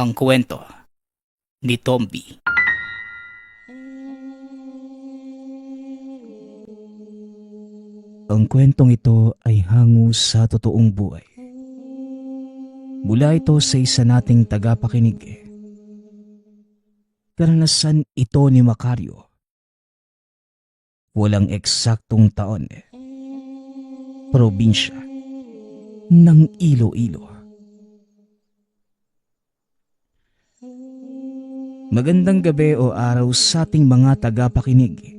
Ang kwento ni Tomby. Ang kwentong ito ay hango sa totoong buhay. Mula ito sa isa nating tagapakinig. Karanasan ito ni Macario. Walang eksaktong taon. Probinsya ng Iloilo. Magandang gabi o araw sa ating mga tagapakinig.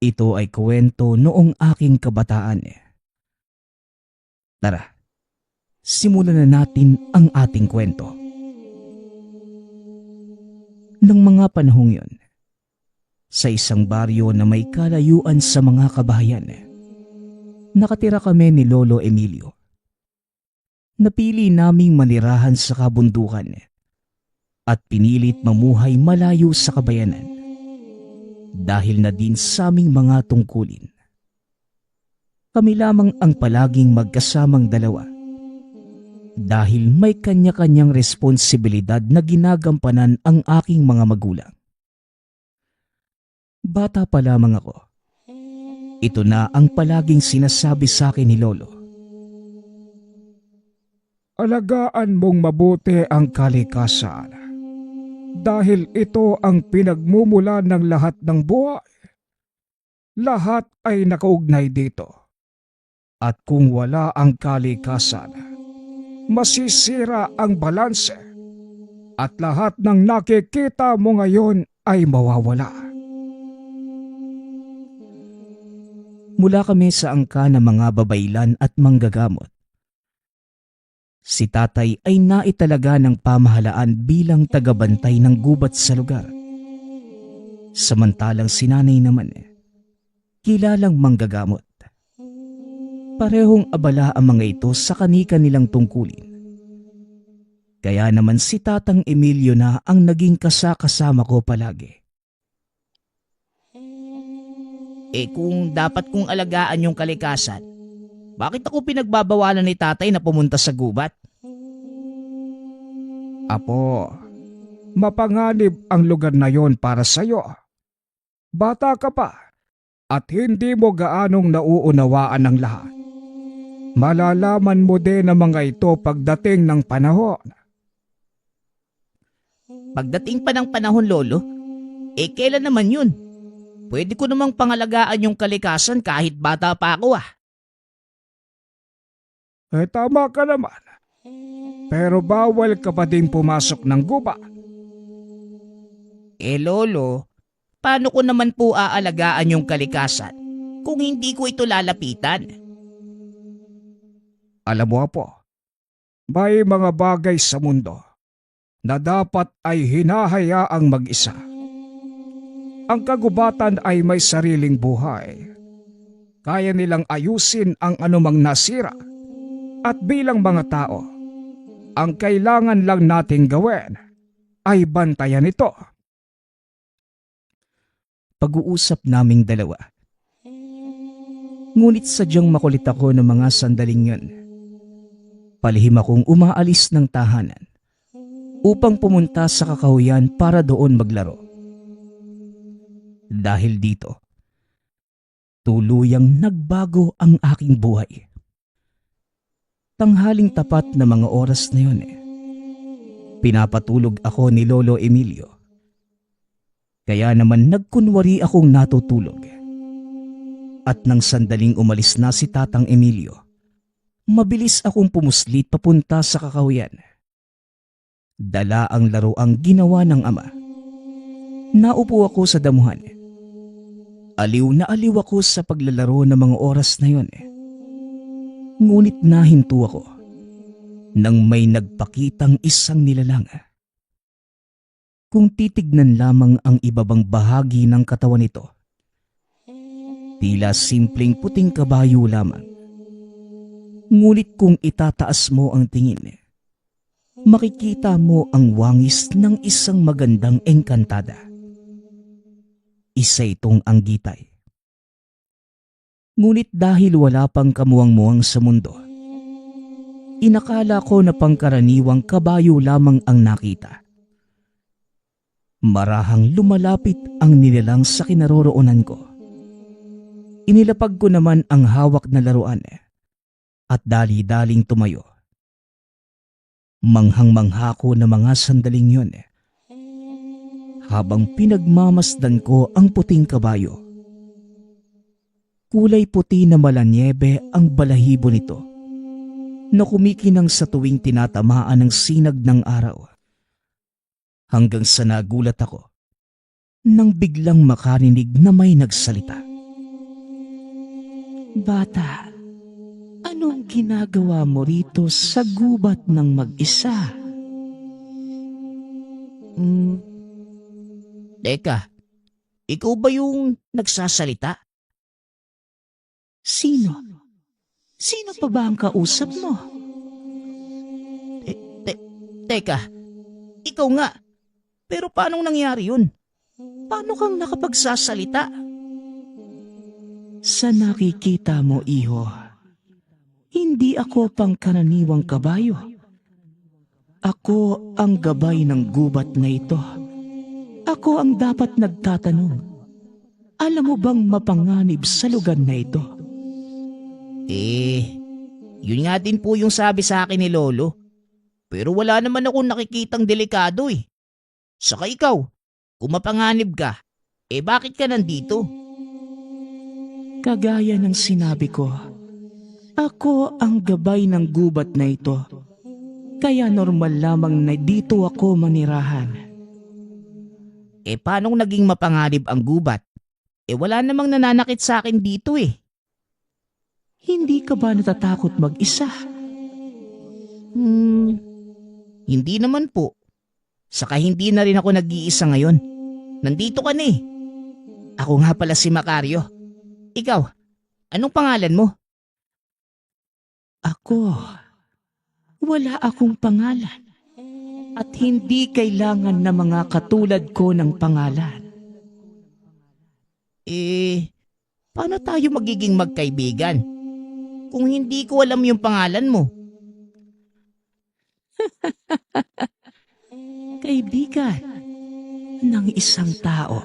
Ito ay kwento noong aking kabataan. Tara, simulan na natin ang ating kwento. Nang mga panahong yon, sa isang baryo na may kalayuan sa mga kabahayan, nakatira kami ni Lolo Emilio. Napili naming manirahan sa kabundukan at pinilit mamuhay malayo sa kabayanan dahil na din sa aming mga tungkulin. Kami lamang ang palaging magkasamang dalawa dahil may kanya-kanyang responsibilidad na ginagampanan ang aking mga magulang. Bata pa lamang ako. Ito na ang palaging sinasabi sa akin ni Lolo. Alagaan mong mabuti ang kalikasan dahil ito ang pinagmumula ng lahat ng buhay. Lahat ay nakaugnay dito. At kung wala ang kalikasan, masisira ang balanse at lahat ng nakikita mo ngayon ay mawawala. Mula kami sa angka ng mga babaylan at manggagamot. Si tatay ay naitalaga ng pamahalaan bilang tagabantay ng gubat sa lugar. Samantalang si nanay naman, kilalang manggagamot. Parehong abala ang mga ito sa kani-kanilang tungkulin. Kaya naman si Tatang Emilio na ang naging kasama ko palagi. Kung dapat kong alagaan yung kalikasan, bakit ako pinagbabawalan ni tatay na pumunta sa gubat? Apo, mapanganib ang lugar na yon para sa'yo. Bata ka pa at hindi mo gaanong nauunawaan ang lahat. Malalaman mo din ang mga ito pagdating ng panahon. Pagdating pa ng panahon, Lolo, kailan naman yun? Pwede ko namang pangalagaan yung kalikasan kahit bata pa ako . Tama ka naman. Pero bawal ka pa din pumasok ng gubat. Lolo, paano ko naman po aalagaan yung kalikasan kung hindi ko ito lalapitan? Alam mo po, may mga bagay sa mundo na dapat ay hinahayaang mag-isa. Ang kagubatan ay may sariling buhay. Kaya nilang ayusin ang anumang nasira. At bilang mga tao, ang kailangan lang nating gawin ay bantayan ito. Pag-uusap naming dalawa. Ngunit sadyang makulit ako ng mga sandaling yun. Palihim akong umaalis ng tahanan upang pumunta sa kakahuyan para doon maglaro. Dahil dito, tuluyang nagbago ang aking buhay. Tanghaling tapat na mga oras na yun pinapatulog ako ni Lolo Emilio. Kaya naman nagkunwari akong natutulog. At nang sandaling umalis na si Tatang Emilio, mabilis akong pumuslit papunta sa kakahuyan. Dala ang laro ang ginawa ng ama. Naupo ako sa damuhan. Aliw na aliw ako sa paglalaro ng mga oras na yun. Ngunit nahinto ako nang may nagpakitang isang nilalang. Kung titignan lamang ang ibabang bahagi ng katawan nito, tila simpleng puting kabayo lamang. Ngunit kung itataas mo ang tingin, makikita mo ang wangis ng isang magandang engkantada. Isa itong anggitay. Ngunit dahil wala pang kamuwang-muwang sa mundo, Inakala ko na pangkaraniwang kabayo lamang ang nakita. Marahang lumalapit ang nilalang sa kinaroroonan ko. Inilapag ko naman ang hawak na laruan at dali-daling tumayo. Manghang-mangha ko na mga sandaling yun habang pinagmamasdan ko ang puting kabayo. Kulay puti na malanyebe ang balahibo nito na kumikinang sa tuwing tinatamaan ng sinag ng araw. Hanggang sa nagulat ako nang biglang makarinig na may nagsalita. "Bata, anong ginagawa mo rito sa gubat ng mag-isa?" Teka, ikaw ba yung nagsasalita? Sino? Sino pa ba ang kausap mo? Teka, ikaw nga. Pero paano nangyari yun? Paano kang nakapagsasalita? Sa nakikita mo, iho, hindi ako pangkaraniwang kabayo. Ako ang gabay ng gubat na ito. Ako ang dapat nagtatanong. Alam mo bang mapanganib sa lugar na ito? Yun nga din po yung sabi sa akin ni Lolo. Pero wala naman akong nakikitang delikado eh. Saka ikaw, kung mapanganib ka, bakit ka nandito? Kagaya ng sinabi ko, ako ang gabay ng gubat na ito. Kaya normal lamang na dito ako manirahan. Paanong naging mapanganib ang gubat? Wala namang nananakit sa akin dito eh. Hindi ka ba natatakot mag-isa? Hindi naman po. Saka hindi na rin ako nag-iisa ngayon. Nandito ka na eh. Ako nga pala si Macario. Ikaw, anong pangalan mo? Ako, wala akong pangalan. At hindi kailangan na mga katulad ko ng pangalan. Paano tayo magiging magkaibigan? Kung hindi ko alam yung pangalan mo. Kaibigan ng isang tao.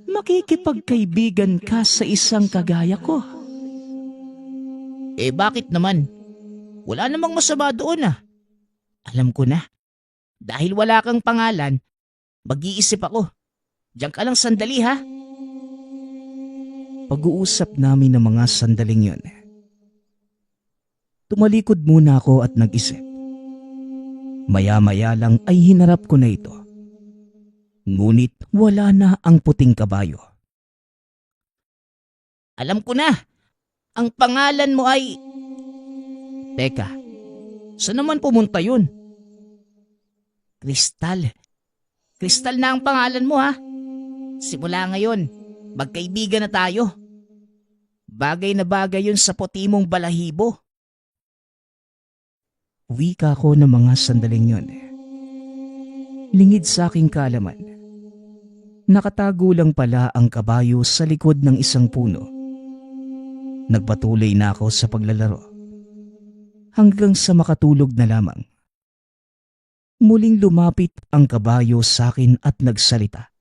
Makikipagkaibigan ka sa isang kagaya ko. Bakit naman? Wala namang masama doon ah. Alam ko na. Dahil wala kang pangalan, mag-iisip ako. Diyan ka lang sandali ha. Pag-uusap namin ng mga sandaling yun. Tumalikod muna ako at nag-isip. Maya-maya lang ay hinarap ko na ito. Ngunit wala na ang puting kabayo. Alam ko na! Ang pangalan mo ay... Teka, saan naman pumunta yun? Kristal. Kristal na ang pangalan mo ha. Simula ngayon, magkaibigan na tayo. Bagay na bagay yun sa puti mong balahibo. Wika ko ng mga sandaling yun. Lingid sa aking kaalaman. Nakatago lang pala ang kabayo sa likod ng isang puno. Nagpatuloy na ako sa paglalaro. Hanggang sa makatulog na lamang. Muling lumapit ang kabayo sa akin at nagsalita.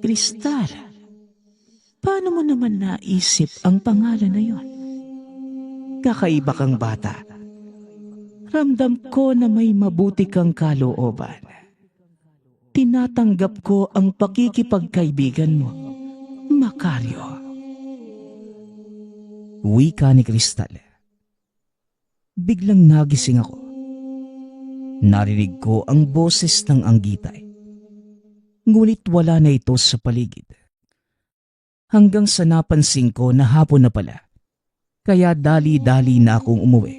Kristal, paano mo naman naisip ang pangalan na yon? Kakaiba kang bata. Ramdam ko na may mabuti kang kalooban. Tinatanggap ko ang pakikipagkaibigan mo, Macario. Wika ni Kristal. Biglang nagising ako. Narinig ko ang boses ng anggitay. Ngunit wala na ito sa paligid. Hanggang sa napansin ko na hapon na pala. Kaya dali-dali na akong umuwi.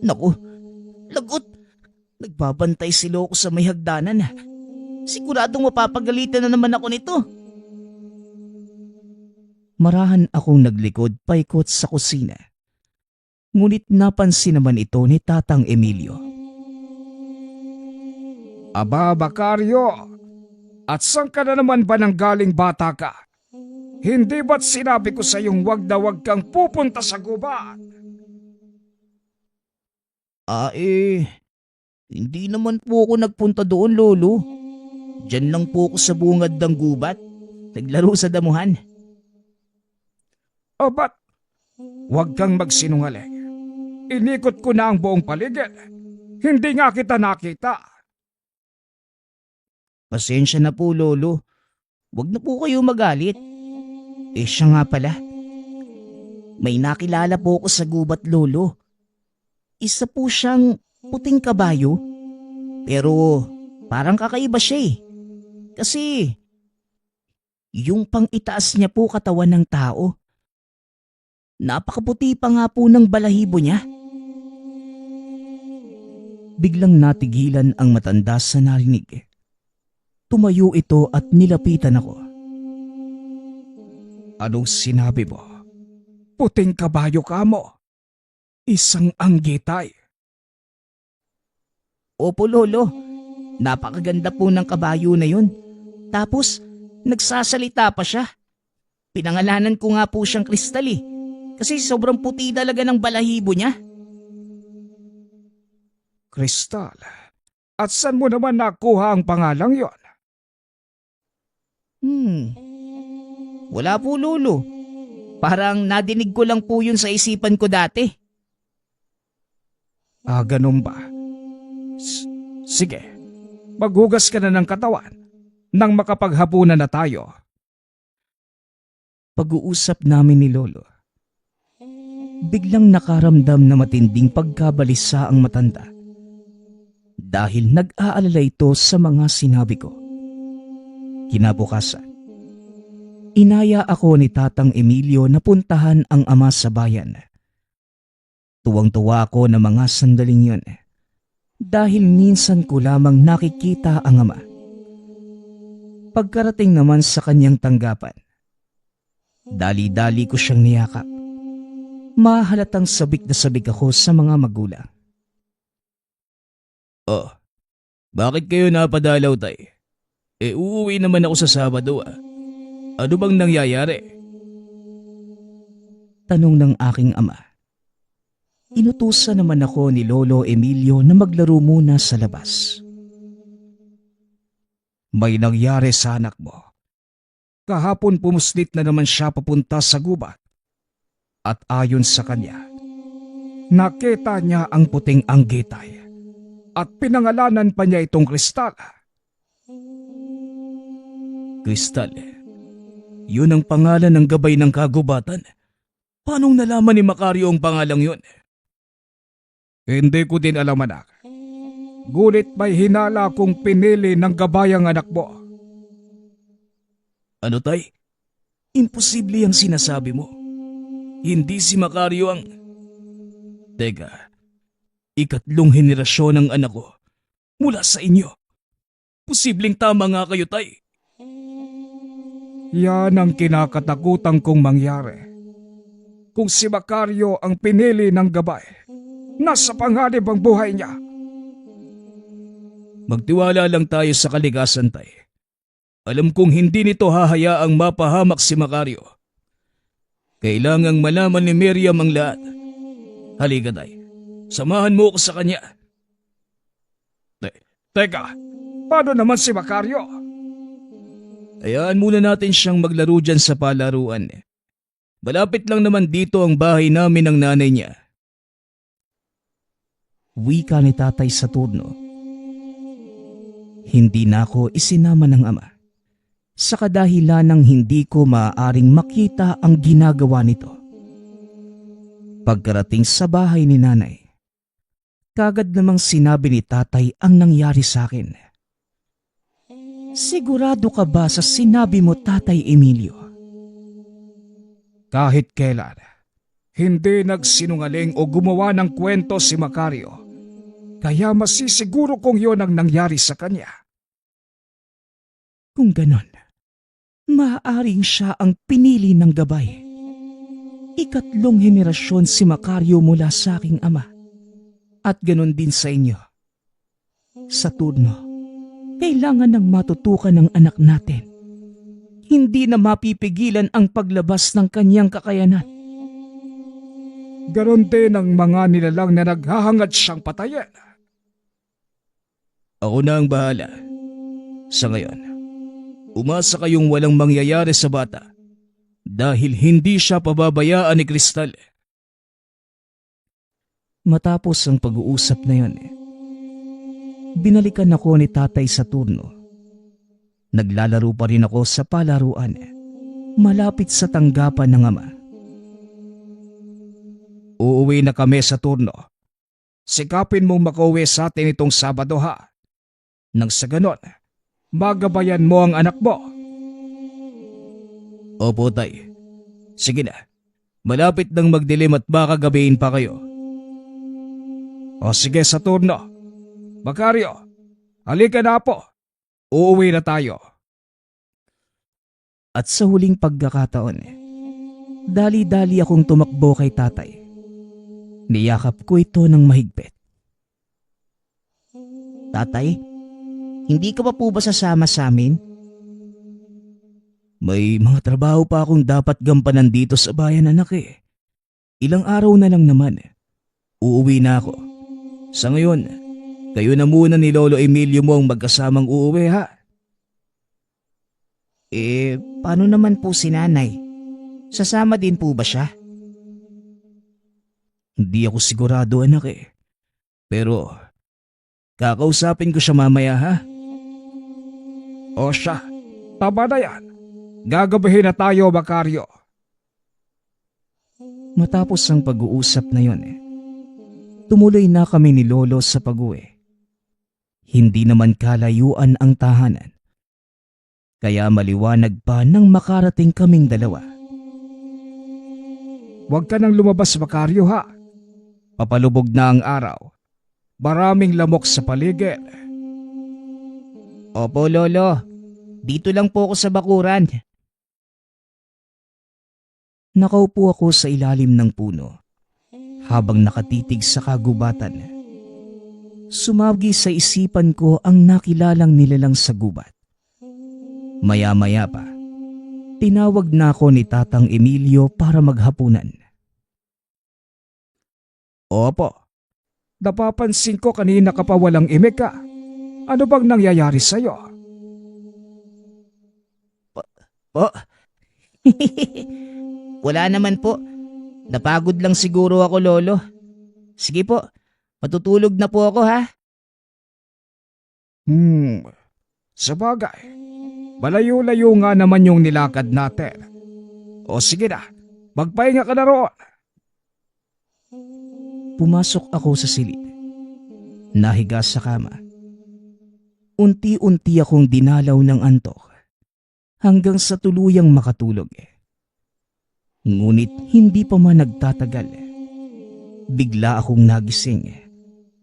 Naku, lagot! Nagbabantay si Loco sa may hagdanan. Siguradong mapapagalitan na naman ako nito. Marahan akong naglikod paikot sa kusina. Ngunit napansin naman ito ni Tatang Emilio. Aba, Macario, at saan ka na naman ba nang galing bata ka? Hindi ba't sinabi ko sa iyong wag na wag kang pupunta sa gubat? Hindi naman po ako nagpunta doon, Lolo. Diyan lang po ako sa bungad ng gubat. Naglaro sa damuhan. O ba't? Huwag kang magsinungaling. Inikot ko na ang buong paligid. Hindi nga kita nakita. Pasensya na po, Lolo. Huwag na po kayo magalit. Siya nga pala. May nakilala po ako sa gubat, Lolo. Isa po siyang puting kabayo. Pero parang kakaiba siya eh. Kasi yung pang itaas niya po katawan ng tao. Napakaputi pa nga po ng balahibo niya. Biglang natigilan ang matanda sa narinig. Tumayo ito at nilapitan ako. Anong sinabi mo? Puting kabayo ka mo. Isang anggitay. Opo, Lolo. Napakaganda po ng kabayo na yun. Tapos, nagsasalita pa siya. Pinangalanan ko nga po siyang Kristal eh. Kasi sobrang puti talaga ng balahibo niya. Kristal? At saan mo naman nakuha ang pangalang yon? Wala po, Lolo. Parang nadinig ko lang po yun sa isipan ko dati. Ganun ba? Sige, maghugas ka na ng katawan nang makapaghapunan na tayo. Pag-uusap namin ni Lolo, biglang nakaramdam na matinding pagkabalisa ang matanda dahil nag-aalala ito sa mga sinabi ko. Kinabukasan, inaya ako ni Tatang Emilio na puntahan ang ama sa bayan. Tuwang-tuwa ako na mga sandaling yun dahil minsan ko lamang nakikita ang ama. Pagkarating naman sa kanyang tanggapan, dali-dali ko siyang niyakap. Mahalatang sabik na sabik ako sa mga magulang. Oh, bakit kayo napadalaw, tay? Uuwi naman ako sa Sabado ah. Ano bang nangyayari? Tanong ng aking ama. Inutusan naman ako ni Lolo Emilio na maglaro muna sa labas. May nangyari sa anak mo. Kahapon pumuslit na naman siya papunta sa gubat. At ayon sa kanya, nakita niya ang puting anggitay at pinangalanan pa niya itong Kristal. Kristal, yun ang pangalan ng gabay ng kagubatan. Paanong nalaman ni Macario ang pangalang yun? Hindi ko din alam, anak. Gulit may hinala kong pinili ng gabayang anak mo. Ano, tay? Imposible ang sinasabi mo. Hindi si Macario ang... Teka, ikatlong henerasyon ng anak ko mula sa inyo. Posibleng tama nga kayo, tay. Yan ang kinakatakutan kong mangyari. Kung si Macario ang pinili ng gabay, nasa panganib ang buhay niya. Magtiwala lang tayo sa kalikasan, tay. Alam kong hindi nito hahayaang mapahamak si Macario. Kailangang malaman ni Miriam ang lahat. Halika, tay. Samahan mo ako sa kanya. Teka, paano naman si Macario? Hayaan muna natin siyang maglaro dyan sa palaruan. Malapit lang naman dito ang bahay namin ng nanay niya. Wika ni tatay sa turno. Hindi na ako isinama ng ama sa kadahilan ng hindi ko maaaring makita ang ginagawa nito. Pagkarating sa bahay ni nanay, kagad namang sinabi ni tatay ang nangyari sa akin. Sigurado ka ba sa sinabi mo, Tatay Emilio? Kahit kailan, hindi nagsinungaling o gumawa ng kwento si Macario. Kaya masisiguro kong yon ang nangyari sa kanya. Kung ganon, maaaring siya ang pinili ng gabay. Ikatlong henerasyon si Macario mula sa aking ama. At ganon din sa inyo. Sa turno, kailangan ng matutukan ng anak natin. hindi na mapipigilan ang paglabas ng kanyang kakayanan. Ganon din ang mga nilalang na naghahangad siyang patayin. Ako na ang bahala. Sa ngayon, umasa kayong walang mangyayari sa bata dahil hindi siya pababayaan ni Kristal. Matapos ang pag-uusap na yon, binalikan ako ni tatay sa turno. Naglalaro pa rin ako sa palaruan, malapit sa tanggapan ng ama. Uuwi na kami sa turno. Sikapin mong makauwi sa atin itong Sabado ha. Nang sa ganon, magabayan mo ang anak mo. Opo tay. Sige na. Malapit nang magdilim at baka gabihin pa kayo. O sige sa turno. Macario, halika na po. Uuwi na tayo. At sa huling pagkakataon, dali-dali akong tumakbo kay tatay. Niyakap ko ito ng mahigpit. Tatay, hindi ka pa po ba sasama sa amin? May mga trabaho pa akong dapat gampanan dito sa bayan, anak eh. Ilang araw na lang naman. Uuwi na ako. Sa ngayon, kayo na muna ni Lolo Emilio mo ang magkasamang uuwi ha. Paano naman po si nanay? Sasama din po ba siya? Hindi ako sigurado anak eh. Pero kakausapin ko siya mamaya ha. O siya, tama na yan. Gagabihin na tayo, Macario. Matapos ang pag-uusap na yon, tumuloy na kami ni Lolo sa pag-uwi. Hindi naman kalayuan ang tahanan. Kaya maliwanag pa nang makarating kaming dalawa. Huwag ka nang lumabas, Macario ha. Papalubog na ang araw. Maraming lamok sa paligid. Opo Lolo, dito lang po ako sa bakuran. Nakaupo ako sa ilalim ng puno habang nakatitig sa kagubatan. Sumagi sa isipan ko ang nakilalang nilalang sa gubat. Maya-maya pa, tinawag na ako ni Tatang Emilio para maghapunan. Opo, napapansin ko kanina ka pa walang imik ka. Ano bang nangyayari sa'yo? Po? Wala naman po. Napagod lang siguro ako, Lolo. Sige po, matutulog na po ako ha. Sabagay. Malayo-layo nga naman yung nilakad natin. O sige na, magpahinga ka na roon. Pumasok ako sa silid. Nahiga sa kama. Unti-unti akong dinalaw ng antok hanggang sa tuluyang makatulog. Ngunit hindi pa man nagtatagal. Bigla akong nagising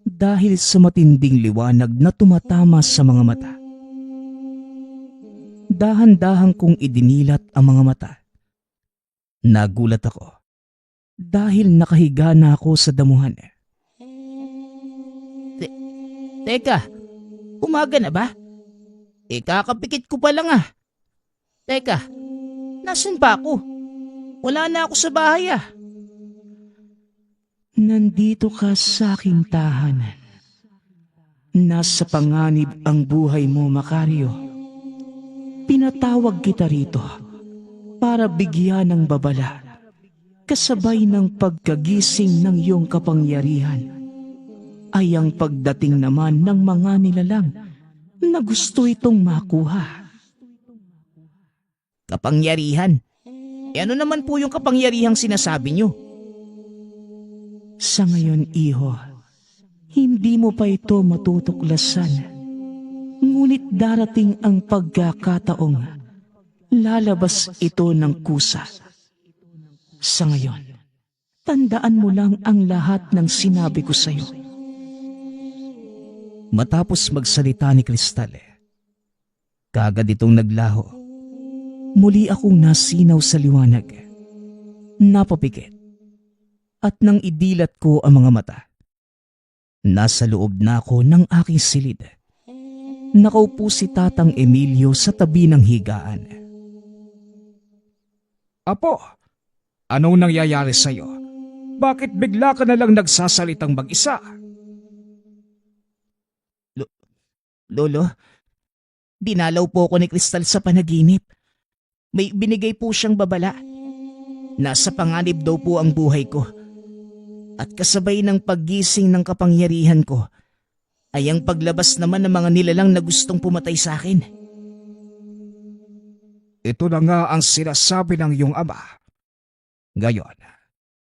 dahil sa matinding liwanag na tumatama sa mga mata. Dahan-dahan kong idinilat ang mga mata. Nagulat ako dahil nakahiga na ako sa damuhan. Teka, umaga na ba? Kakapikit ko pa lang ah. Teka, nasan pa ako? Wala na ako sa bahay ah. Nandito ka sa aking tahanan. Nasa panganib ang buhay mo, Macario. Pinatawag kita rito para bigyan ng babala, kasabay ng pagkagising ng iyong kapangyarihan ay ang pagdating naman ng mga nilalang na gusto itong makuha. Kapangyarihan? Ano naman po yung kapangyarihang sinasabi niyo? Sa ngayon, iho, hindi mo pa ito matutuklasan. Ngunit darating ang pagkakataong lalabas ito ng kusa. Sa ngayon, tandaan mo lang ang lahat ng sinabi ko sa iyo. Matapos magsalita ni Kristal, kagad itong naglaho. Muli akong nasinaw sa liwanag. Napapikit. At nang idilat ko ang mga mata, nasa loob na ako ng aking silid. Nakaupo si Tatang Emilio sa tabi ng higaan. Apo, anong nangyayari sa'yo? Bakit bigla ka na lang nagsasalitang mag-isa? Lolo, dinalaw po ako ni Kristal sa panaginip. May binigay po siyang babala. Nasa panganib daw po ang buhay ko. At kasabay ng paggising ng kapangyarihan ko, ay ang paglabas naman ng mga nilalang na gustong pumatay sa akin. Ito na nga ang sinasabi ng iyong ama. Ngayon,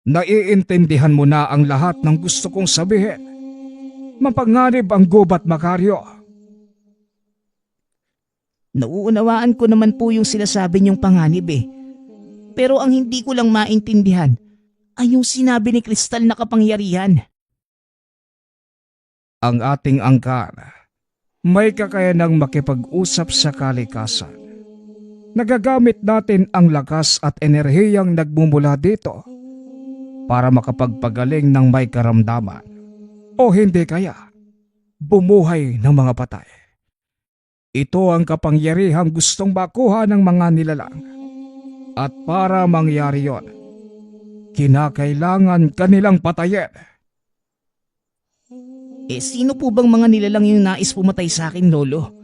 naiintindihan mo na ang lahat ng gusto kong sabihin. Mapanganib ang gubat, Macario. Nauunawaan ko naman po yung sinasabi niyong panganib eh. Pero ang hindi ko lang maintindihan ay yung sinabi ni Kristal na kapangyarihan. Ang ating angkan may kakayanang makipag-usap sa kalikasan. Nagagamit natin ang lakas at enerhiyang nagmumula dito para makapagpagaling ng may karamdaman o hindi kaya bumuhay ng mga patay. Ito ang kapangyarihang gustong makuha ng mga nilalang. At para mangyari yon, kinakailangan kanilang patayin. Sino po bang mga nilalang yung nais pumatay sa akin, Lolo?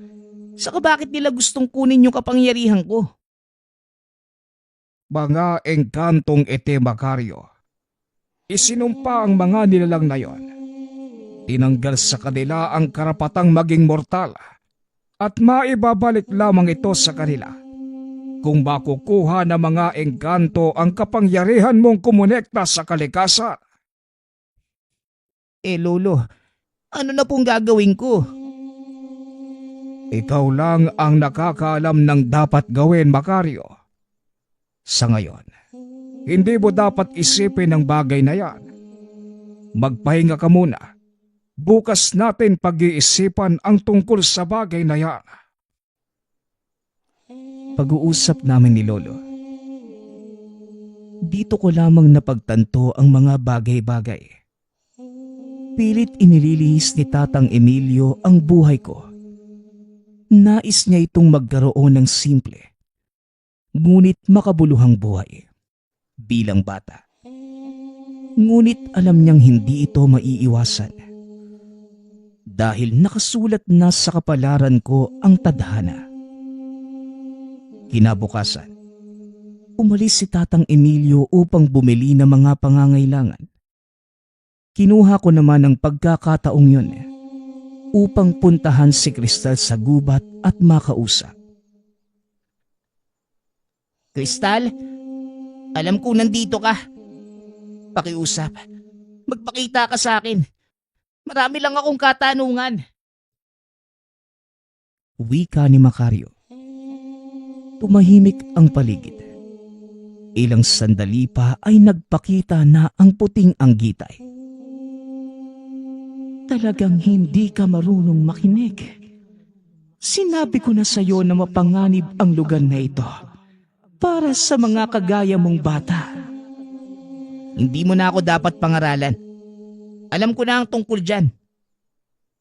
Saka bakit nila gustong kunin yung kapangyarihan ko? Mga engkantong ete, Macario. Isinumpa ang mga nilalang na yon. Tinanggal sa kanila ang karapatang maging mortal at maibabalik lamang ito sa kanila kung makukuha ng mga engkanto ang kapangyarihan mong kumonekta sa kalikasan. Lolo, ano na pong gagawin ko? Ikaw lang ang nakakaalam ng dapat gawin, Macario. Sa ngayon, hindi mo dapat isipin ang bagay na yan. Magpahinga ka muna. Bukas natin pag-iisipan ang tungkol sa bagay na yan. Pag-uusap namin ni Lolo. Dito ko lamang napagtanto ang mga bagay-bagay. Pilit inililihis ni Tatang Emilio ang buhay ko. Nais niya itong magkaroon ng simple, ngunit makabuluhang buhay bilang bata. Ngunit alam niyang hindi ito maiiwasan dahil nakasulat na sa kapalaran ko ang tadhana. Kinabukasan, umalis si Tatang Emilio upang bumili ng mga pangangailangan. Kinuha ko naman ang pagkakataong yun upang puntahan si Kristal sa gubat at makausap. Kristal, alam ko nandito ka. Pakiusap. Magpakita ka sa akin. Marami lang akong katanungan. Wika ni Macario. Tumahimik ang paligid. Ilang sandali pa ay nagpakita na ang puting anggitay. Talagang hindi ka marunong makinig. Sinabi ko na sa iyo na mapanganib ang lugar na ito para sa mga kagaya mong bata. Hindi mo na ako dapat pangaralan. Alam ko na ang tungkol dyan.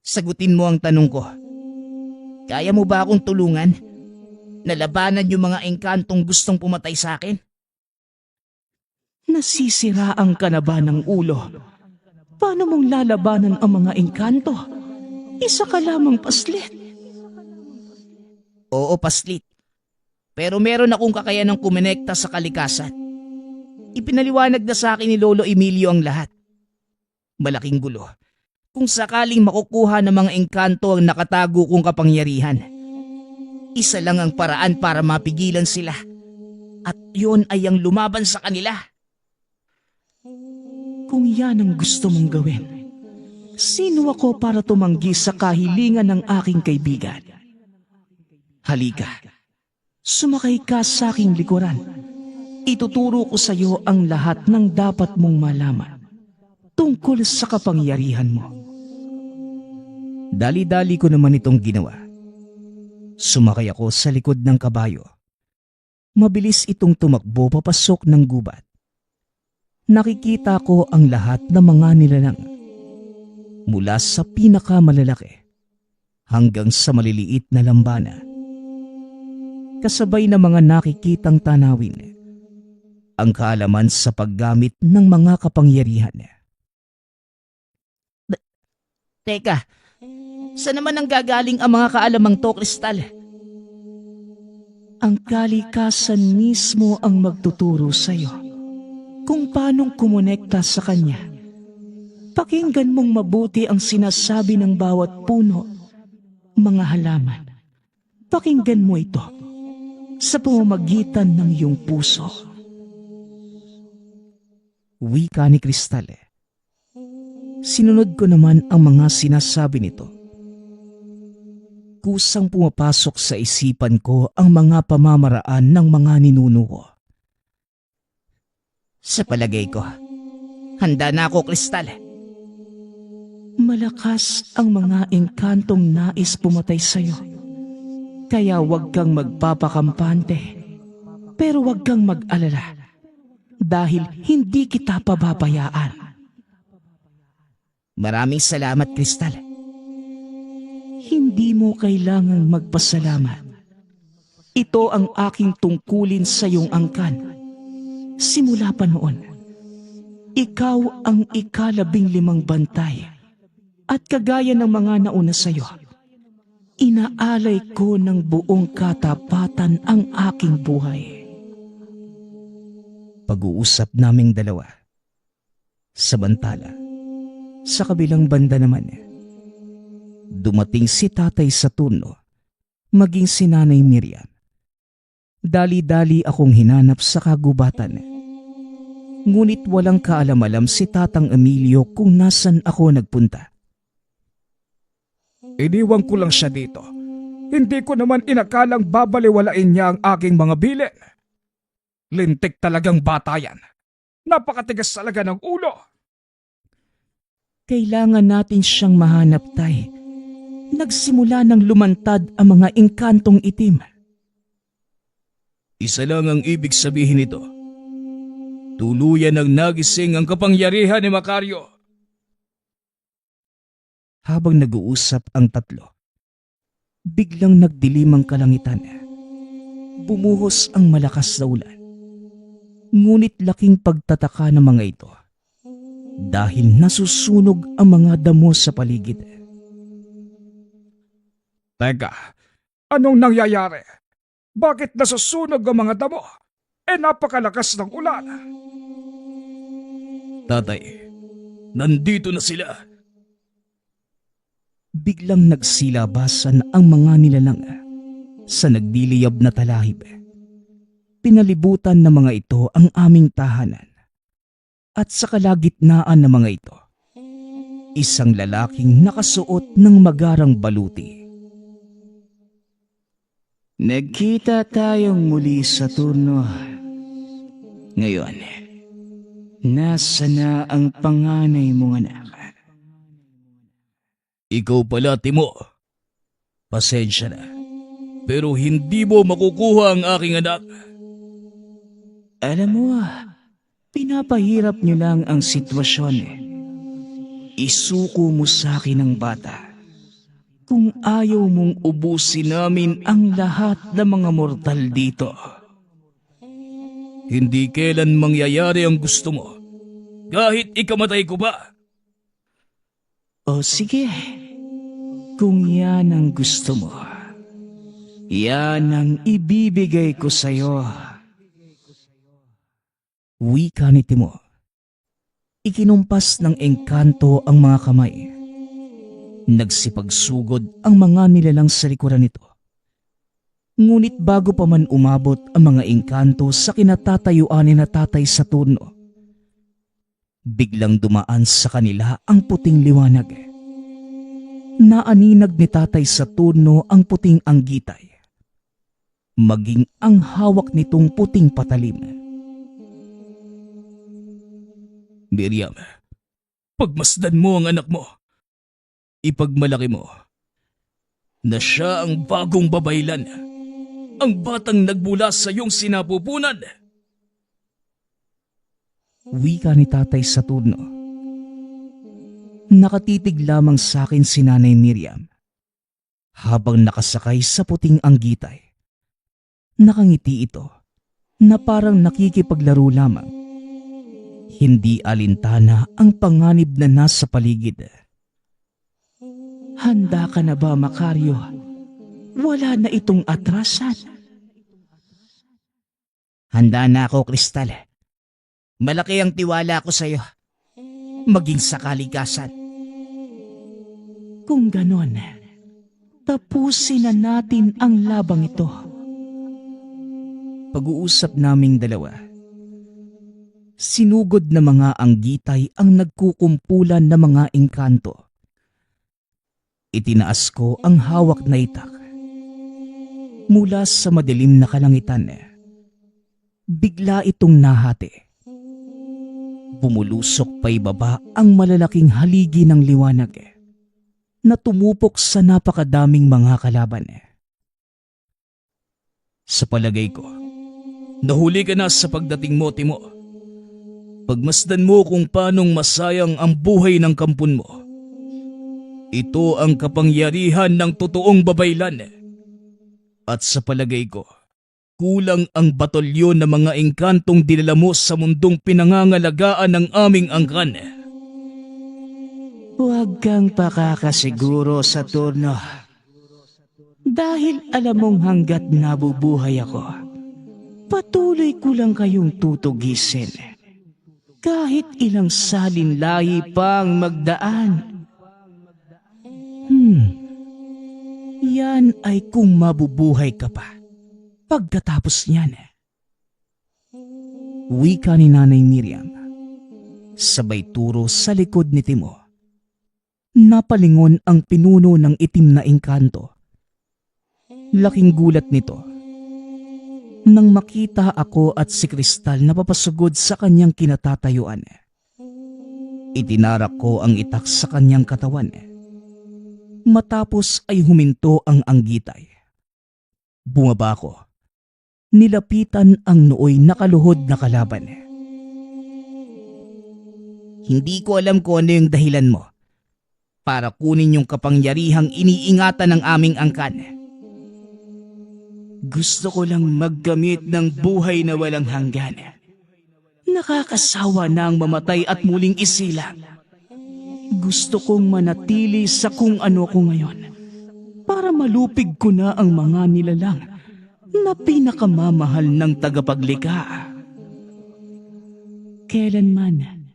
Sagutin mo ang tanong ko. Kaya mo ba akong tulungan? Nalabanan yung mga engkantong gustong pumatay sa akin? Nasisiraan ka na ba ng ulo? Paano mong lalabanan ang mga engkanto? Isa ka lamang paslit. Oo, paslit. Pero meron akong kakayanang kumonekta sa kalikasan. Ipinaliwanag na sa akin ni Lolo Emilio ang lahat. Malaking gulo. Kung sakaling makukuha ng mga engkanto ang nakatago kong kapangyarihan, isa lang ang paraan para mapigilan sila. At yun ay ang lumaban sa kanila. Kung yan ang gusto mong gawin, sino ako para tumanggi sa kahilingan ng aking kaibigan? Halika, sumakay ka sa aking likuran. Ituturo ko sa iyo ang lahat ng dapat mong malaman tungkol sa kapangyarihan mo. Dali-dali ko naman itong ginawa. Sumakay ako sa likod ng kabayo. Mabilis itong tumakbo papasok ng gubat. Nakikita ko ang lahat ng mga nilalang. Mula sa pinakamalalaki hanggang sa maliliit na lambana. Kasabay ng mga nakikitang tanawin ang kaalaman sa paggamit ng mga kapangyarihan. Teka, saan naman ang gagaling ang mga kaalamang to, Kristal? Ang kalikasan mismo ang magtuturo sa'yo kung paanong kumonekta sa kanya. Pakinggan mong mabuti ang sinasabi ng bawat puno, mga halaman. Pakinggan mo ito sa pamamagitan ng iyong puso. Wika ni Kristal. Sinunod ko naman ang mga sinasabi nito. Kusang pumapasok sa isipan ko ang mga pamamaraan ng mga ninuno ko. Sa palagay ko, handa na ako, Kristal. Malakas ang mga engkantong nais pumatay sa'yo. Kaya huwag kang magpapakampante. Pero huwag kang mag-alala. Dahil hindi kita pababayaan. Maraming salamat, Kristal. Hindi mo kailangang magpasalamat. Ito ang aking tungkulin sa iyong angkan. Simula pa noon, ikaw ang ika-15 bantay. At kagaya ng mga nauna sa iyo, inaalay ko ng buong katapatan ang aking buhay. Pag-uusap naming dalawa. Samantala, sa kabilang banda naman, dumating si Tatay Saturno, maging si Nanay Miriam. Dali-dali akong hinanap sa kagubatan. Ngunit walang kaalam-alam si Tatang Emilio kung nasan ako nagpunta. Iniwan ko lang siya dito. Hindi ko naman inakalang babaliwalain niya ang aking mga bilin. Lintik talagang bata yan. Napakatigas talaga ng ulo. Kailangan natin siyang mahanap, Tay. Nagsimula nang lumantad ang mga engkantong itim. Isa lang ang ibig sabihin nito. Tuluyan ang nagising ang kapangyarihan ni Macario. Habang nag-uusap ang tatlo, biglang nagdilim ang kalangitan. Bumuhos ang malakas na ulan. Ngunit laking pagtataka ng mga ito dahil nasusunog ang mga damo sa paligid. Teka, anong nangyayari? Bakit nasusunog ang mga damo? Napakalakas ng ulan. Tatay, nandito na sila. Biglang nagsilabasan ang mga nilalang sa nagdiliyab na talahib. Pinalibutan ng mga ito ang aming tahanan. At sa kalagitnaan ng mga ito, isang lalaking nakasuot ng magarang baluti. Nagkita tayong muli sa turno. Ngayon, nasa na ang panganay mong anak? Ikaw pala, Timo. Pasensya na. Pero hindi mo makukuha ang aking anak. Alam mo, pinapahirap niyo lang ang sitwasyon. Isuko mo sa akin ang bata. Kung ayaw mong ubusin namin ang lahat ng mga mortal dito. Hindi kailan mangyayari ang gusto mo. Kahit ikamatay ko ba? O sige, kung yan ang gusto mo, yan ang ibibigay ko sa'yo. Wika ni Timo. Ikinumpas ng engkanto ang mga kamay. Nagsipagsugod ang mga nilalang sa likuran nito. Ngunit bago pa man umabot ang mga engkanto sa kinatatayuan ni na Tatay Saturno, biglang dumaan sa kanila ang puting liwanag. Naaninag ni Tatay Saturno ang puting anggitay, maging ang hawak nitong puting patalim. Miriam, pagmasdan mo ang anak mo. Ipagmalaki mo na siya ang bagong babaylan, ang batang nagmula sa iyong sinapupunan. Wika ni Tatay Saturno. Nakatitig lamang sa akin si Nanay Miriam habang nakasakay sa puting anggitay. Nakangiti ito na parang nakikipaglaro lamang. Hindi alintana ang panganib na nasa paligid. Handa ka na ba, Macario? Wala na itong atrasan. Handa na ako, Kristal. Malaki ang tiwala ko sa'yo. Maging sa kalikasan. Kung ganon, tapusin na natin ang labang ito. Pag-uusap naming dalawa. Sinugod na mga anggitay ang nagkukumpulan na mga engkanto. Itinaas ko ang hawak na itak. Mula sa madilim na kalangitan, bigla itong nahati. Bumulusok pa ibaba ang malalaking haligi ng liwanag na tumupok sa napakadaming mga kalaban. Sa palagay ko, nahuli ka na sa pagdating mo, Timo. Pagmasdan mo kung paanong masayang ang buhay ng kampon mo. Ito ang kapangyarihan ng totoong babaylan. At sa palagay ko, kulang ang batalyon ng mga engkantong dinala mo sa mundong pinangangalagaan ng aming angkan. Huwag kang pakakasiguro sa turno. Dahil alam mong hanggat nabubuhay ako, patuloy ko lang kayong tutugisin. Kahit ilang salinlahi pang magdaan. Yan ay kung mabubuhay ka pa. Pagkatapos niyan, wika ni Nanay Miriam, sabay turo sa likod ni Timo. Napalingon ang pinuno ng itim na engkanto. Laking gulat nito nang makita ako at si Kristal na papasugod sa kanyang kinatatayuan. Itinarak ko ang itak sa kanyang katawan. Matapos ay huminto ang anggitay. Bumaba ko. Nilapitan ang nooy nakaluhod na kalaban. Hindi ko alam kung ano yung dahilan mo para kunin yung kapangyarihang iniingatan ng aming angkan. Gusto ko lang maggamit ng buhay na walang hanggan. Nakakasawa na ang mamatay at muling isilang. Gusto kong manatili sa kung ano ko ngayon para malupig ko na ang mga nilalang na pinakamamahal ng tagapaglikha. Kailanman,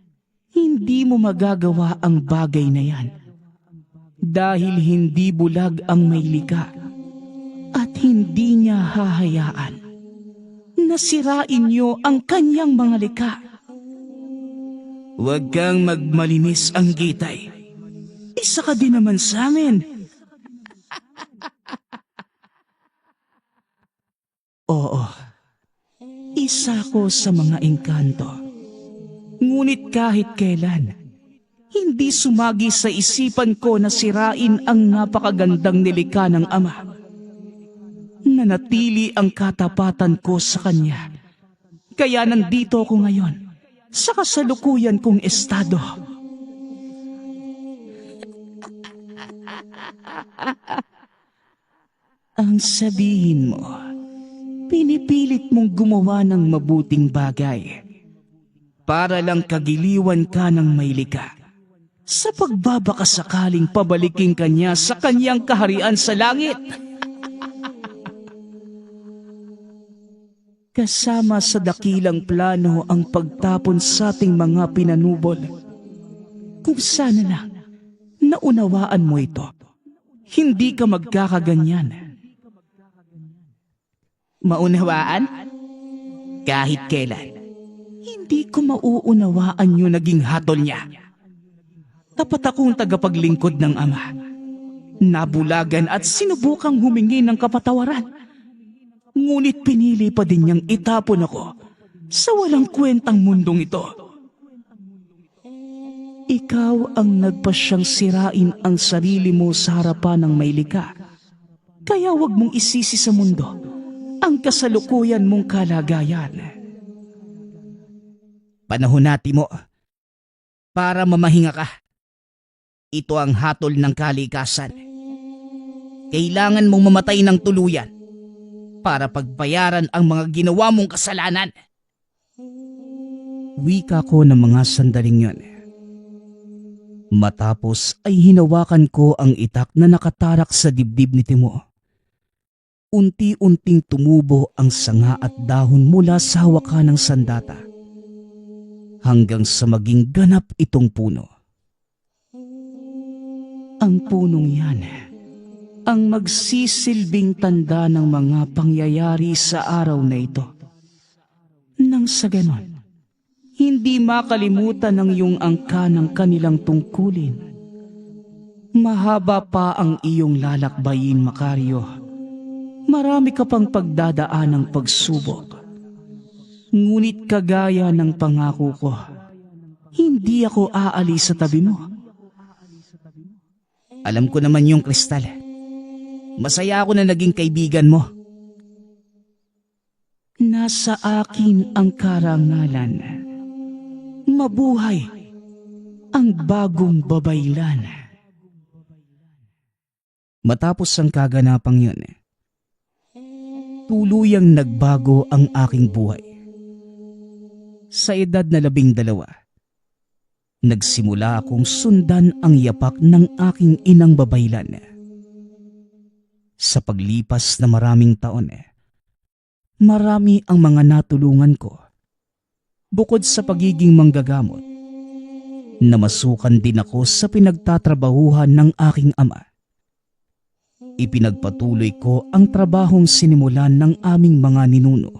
hindi mo magagawa ang bagay na yan dahil hindi bulag ang may likha at hindi niya hahayaan na sirain niyo ang kanyang mga likha. Huwag kang magmalinis, anggitay. Isa ka din naman sa amin. Oo, isa ko sa mga engkanto. Ngunit kahit kailan, hindi sumagi sa isipan ko na sirain ang napakagandang nilikha ng Ama. Nanatili ang katapatan ko sa Kanya. Kaya nandito ako ngayon sa kasalukuyan kong estado. Ang sabihin mo, pinipilit mong gumawa ng mabuting bagay para lang kagiliwan ka ng may likha sa pagbabakasakaling pabaliking kanya sa kanyang kaharian sa langit. Kasama sa dakilang plano ang pagtapon sa ating mga pinanubol. Kung sana lang naunawaan mo ito, hindi ka magkakaganyan. Maunawaan? Kahit kailan, hindi ko mauunawaan yung naging hatol niya. Tapat akong tagapaglingkod ng Ama. Nabulagan at sinubukang humingi ng kapatawaran. Ngunit pinili pa din niyang itapon ako sa walang kwentang mundong ito. Ikaw ang nagpasyang sirain ang sarili mo sa harapan ng may likha. Kaya wag mong isisi sa mundo ang kasalukuyan mong kalagayan. Panahon na, Timo, para mamahinga ka. Ito ang hatol ng kalikasan. Kailangan mong mamatay ng tuluyan para pagbayaran ang mga ginawa mong kasalanan. Wika ko ng mga sandaling yon. Matapos ay hinawakan ko ang itak na nakatarak sa dibdib ni Timo. Unti-unting tumubo ang sanga at dahon mula sa hawakan ng sandata hanggang sa maging ganap itong puno. Ang punong yan ang magsisilbing tanda ng mga pangyayari sa araw na ito. Nang sa ganon, hindi makalimutan ng iyong angka ng kanilang tungkulin. Mahaba pa ang iyong lalakbayin, Macario. Marami ka pang pagdadaan ng pagsubok. Ngunit kagaya ng pangako ko, hindi ako aalis sa tabi mo. Alam ko naman yung Kristal. Masaya ako na naging kaibigan mo. Nasa akin ang karangalan. Mabuhay ang bagong babaylan. Matapos ang kaganapang yun, tuluyang nagbago ang aking buhay. Sa edad na 12, nagsimula akong sundan ang yapak ng aking inang babaylan. Sa paglipas na maraming taon, marami ang mga natulungan ko. Bukod sa pagiging manggagamot, namasukan din ako sa pinagtatrabahuhan ng aking ama. Ipinagpatuloy ko ang trabahong sinimulan ng aming mga ninuno.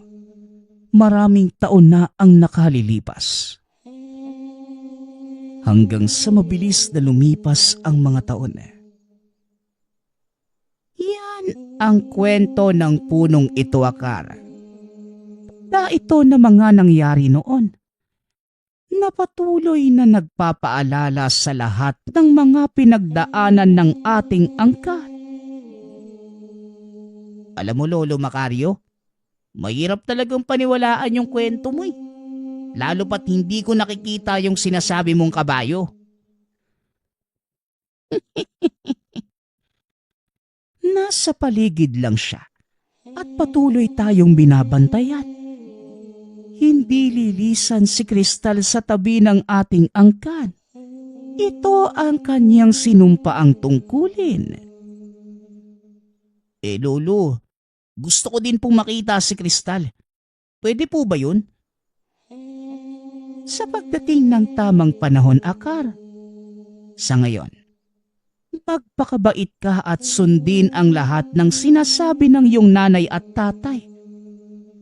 Maraming taon na ang nakalilipas. Hanggang sa mabilis na lumipas ang mga taon. Yan ang kwento ng punong ito, Akar. Na ito na mga nangyari noon. Napatuloy na nagpapaalala sa lahat ng mga pinagdaanan ng ating angkan. Alam mo, Lolo Macario, mahirap talagang paniwalaan yung kwento mo eh. Lalo pat hindi ko nakikita yung sinasabi mong kabayo. Nasa paligid lang siya at patuloy tayong binabantayan. Hindi lilisan si Kristal sa tabi ng ating angkan. Ito ang kanyang sinumpaang tungkulin. Lolo, gusto ko din pong makita si Kristal. Pwede po ba yun? Sa pagdating ng tamang panahon, Akar. Sa ngayon, magpakabait ka at sundin ang lahat ng sinasabi ng iyong nanay at tatay.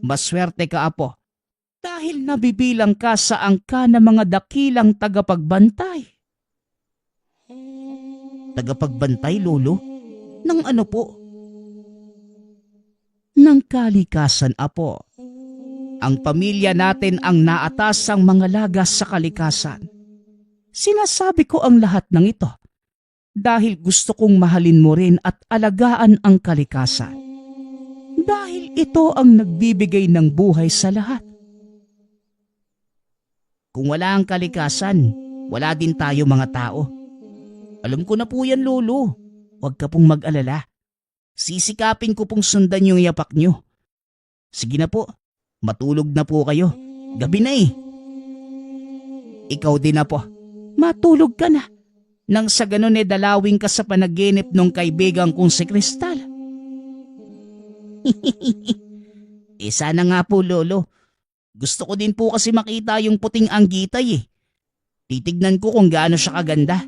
Maswerte ka, Apo, dahil nabibilang ka sa angka ng mga dakilang tagapagbantay. Tagapagbantay, Lolo? Ng ano po? Ng kalikasan, Apo. Ang pamilya natin ang naatasang mga lagas sa kalikasan. Sinasabi ko ang lahat ng ito dahil gusto kong mahalin mo rin at alagaan ang kalikasan. Dahil ito ang nagbibigay ng buhay sa lahat. Kung wala ang kalikasan, wala din tayo mga tao. Alam ko na po yan, Lolo. Huwag ka pong mag-alala. Sisikapin ko pong sundan yung yapak nyo. Sige na po, matulog na po kayo. Gabi na eh. Ikaw din na po. Matulog ka na. Nang sa ganun dalawin ka sa panaginip ng kaibigan kong si Kristal. Sana nga po, Lolo. Gusto ko din po kasi makita yung puting anggitay eh. Titignan ko kung gaano siya kaganda.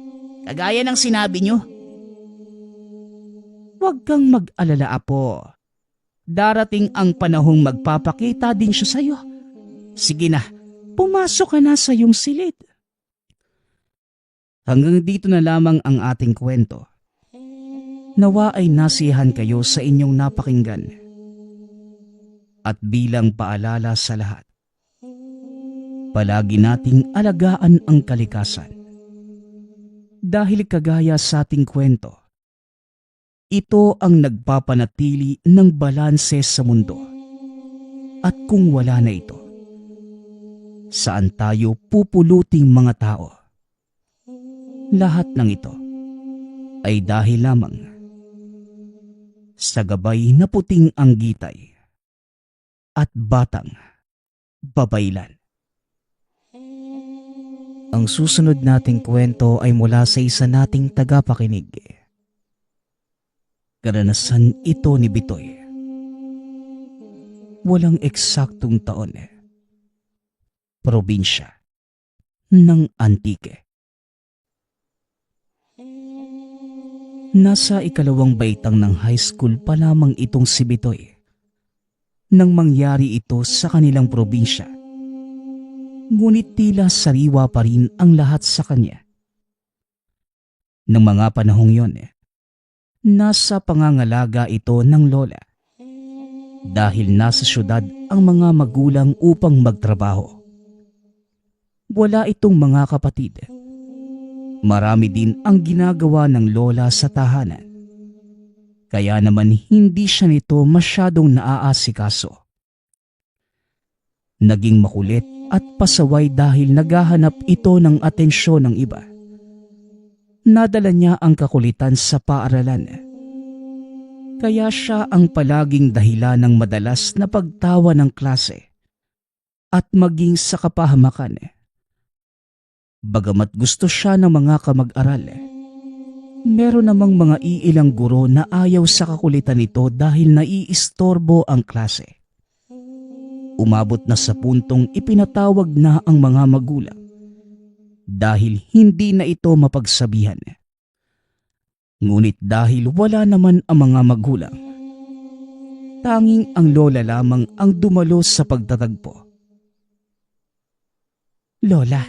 Kagaya ng sinabi nyo. Huwag kang mag-alala, Apo. Darating ang panahong magpapakita din siya sa'yo. Sige na, pumasok ka na sa iyong silid. Hanggang dito na lamang ang ating kwento. Nawa ay nasiyahan kayo sa inyong napakinggan. At bilang paalala sa lahat, palagi nating alagaan ang kalikasan. Dahil kagaya sa ating kwento, ito ang nagpapanatili ng balanse sa mundo. At kung wala na ito, saan tayo pupuluting mga tao? Lahat ng ito ay dahil lamang sa gabay na puting anggitay at batang babaylan. Ang susunod nating kwento ay mula sa isa nating tagapakinig. Karanasan ito ni Bitoy. Walang eksaktong taon. Probinsya ng Antique. Nasa ikalawang baitang ng high school pa lamang itong si Bitoy nang mangyari ito sa kanilang probinsya. Ngunit tila sariwa pa rin ang lahat sa kanya. Nang mga panahong yon, nasa pangangalaga ito ng lola. Dahil nasa syudad ang mga magulang upang magtrabaho. Wala itong mga kapatid. Marami din ang ginagawa ng lola sa tahanan. Kaya naman hindi siya nito masyadong naaasikaso. Naging makulit at pasaway dahil naghahanap ito ng atensyon ng iba. Nadala niya ang kakulitan sa paaralan. Kaya siya ang palaging dahilan ng madalas na pagtawa ng klase at maging sa kapahamakan. Bagamat gusto siya ng mga kamag-aral, meron namang mga iilang guro na ayaw sa kakulitan nito dahil naiistorbo ang klase. Umabot na sa puntong ipinatawag na ang mga magulang dahil hindi na ito mapagsabihan. Ngunit dahil wala naman ang mga magulang, tanging ang lola lamang ang dumalo sa pagtatagpo. Lola,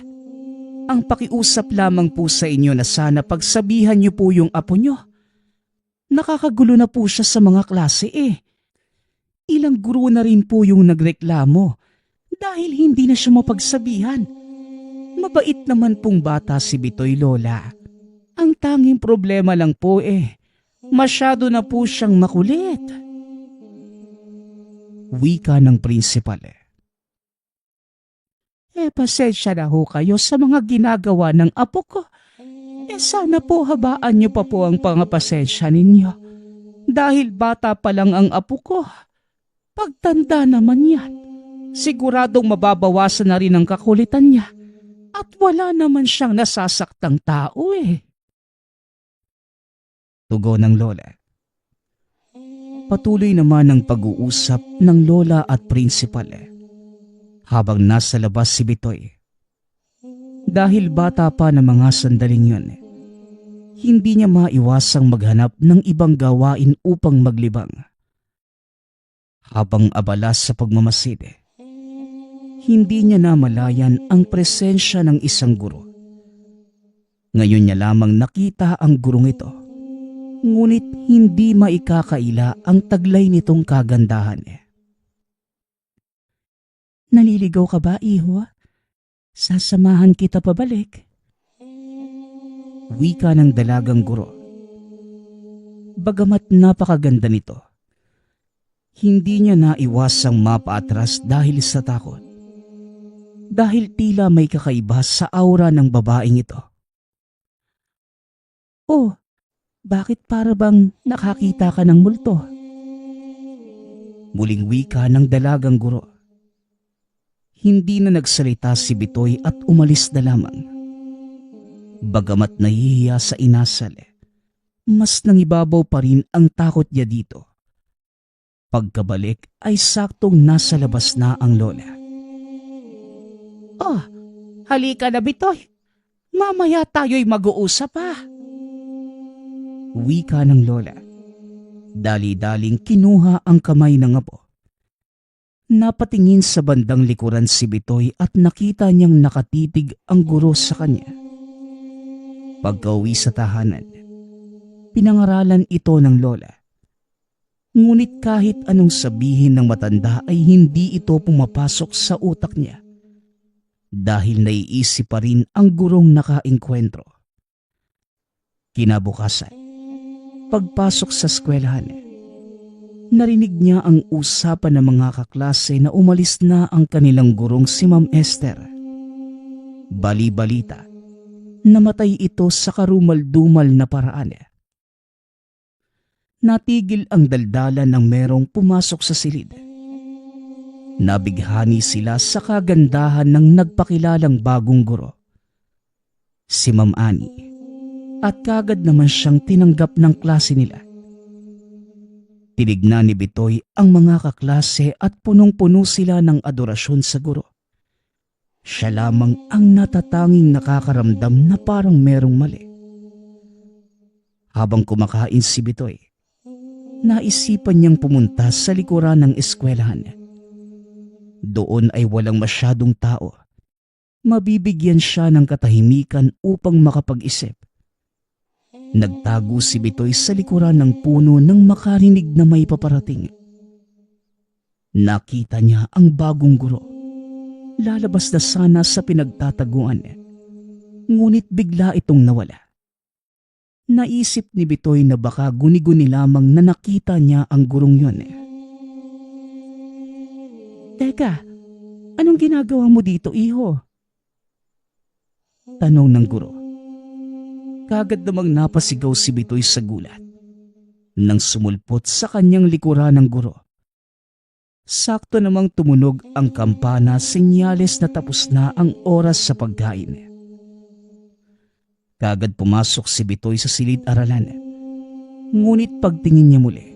ang pakiusap lamang po sa inyo na sana pagsabihan niyo po yung apo niyo. Nakakagulo na po siya sa mga klase eh. Ilang guro na rin po yung nagreklamo dahil hindi na siya mapagsabihan. Mabait naman pong bata si Bitoy, Lola. Ang tanging problema lang po masyado na po siyang makulit. Wika ng prinsipal. Pasensya na ho kayo sa mga ginagawa ng apo ko. Sana po habaan niyo pa po ang pangapasensya ninyo. Dahil bata pa lang ang apo ko. Pagtanda naman yan, siguradong mababawasan na rin ang kakulitan niya. At wala naman siyang nasasaktang tao Tugon ng lola. Patuloy naman ang pag-uusap ng lola at prinsipal habang nasa labas si Bitoy. Dahil bata pa ng mga sandaling yun, hindi niya maiwasang maghanap ng ibang gawain upang maglibang. Habang abala sa pagmamasid, hindi niya namalayan ang presensya ng isang guro. Ngayon niya lamang nakita ang gurong ito, ngunit hindi maikakaila ang taglay nitong kagandahan. Naliligaw ka ba, iho? Sasamahan kita pabalik. Wika ng dalagang guro. Bagamat napakaganda nito, hindi niya naiwasang mapaatras dahil sa takot. Dahil tila may kakaiba sa aura ng babaeng ito. Oh, bakit para bang nakakita ka ng multo? Muling wika ng dalagang guro. Hindi na nagsalita si Bitoy at umalis na lamang. Bagamat nahihiya sa inasal, mas nangibabaw pa rin ang takot niya dito. Pagkabalik ay saktong nasa labas na ang lola. Oh, halika na Bitoy. Mamaya tayo'y mag-uusap Wika ng lola. Dali-daling kinuha ang kamay ng apo. Napatingin sa bandang likuran si Bitoy at nakita niyang nakatitig ang guro sa kanya. Pagka-uwi sa tahanan, pinangaralan ito ng lola. Ngunit kahit anong sabihin ng matanda ay hindi ito pumapasok sa utak niya. Dahil naiisip pa rin ang gurong nakaengkwentro. Kinabukasan, pagpasok sa eskwelahan, narinig niya ang usapan ng mga kaklase na umalis na ang kanilang gurong si Ma'am Esther. Bali-balita, namatay ito sa karumal-dumal na paraan. Natigil ang daldalan nang merong pumasok sa silid. Nabighani sila sa kagandahan ng nagpakilalang bagong guro, si Ma'am Annie, at kagad naman siyang tinanggap ng klase nila. Tinignan ni Bitoy ang mga kaklase at punong-puno sila ng adorasyon sa guro. Siya lamang ang natatanging nakakaramdam na parang merong mali. Habang kumakain si Bitoy, naisipan niyang pumunta sa likuran ng eskwelahan. Doon ay walang masyadong tao. Mabibigyan siya ng katahimikan upang makapag-isip. Nagtago si Bitoy sa likuran ng puno nang makarinig na may paparating. Nakita niya ang bagong guro. Lalabas na sana sa pinagtataguan. Ngunit bigla itong nawala. Naisip ni Bitoy na baka guni-guni lamang na nakita niya ang gurong yun. Teka, anong ginagawa mo dito, iho? Tanong ng guro. Kagad namang napasigaw si Bitoy sa gulat nang sumulpot sa kanyang likuran ng guro. Sakto namang tumunog ang kampana, senyales na tapos na ang oras sa pagkain. Kagad pumasok si Bitoy sa silid-aralan. Ngunit pagtingin niya muli,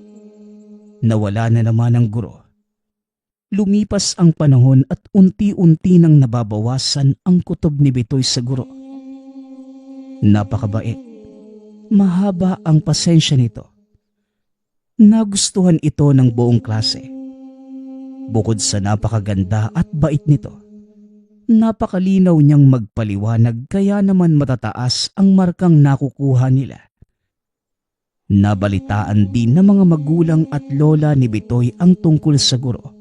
nawala na naman ang guro. Lumipas ang panahon at unti-unti nang nababawasan ang kutob ni Bitoy sa guro. Napakabait. Mahaba ang pasensya nito. Nagustuhan ito ng buong klase. Bukod sa napakaganda at bait nito, napakalinaw niyang magpaliwanag kaya naman matataas ang markang nakukuha nila. Nabalitaan din ng mga magulang at lola ni Bitoy ang tungkol sa guro.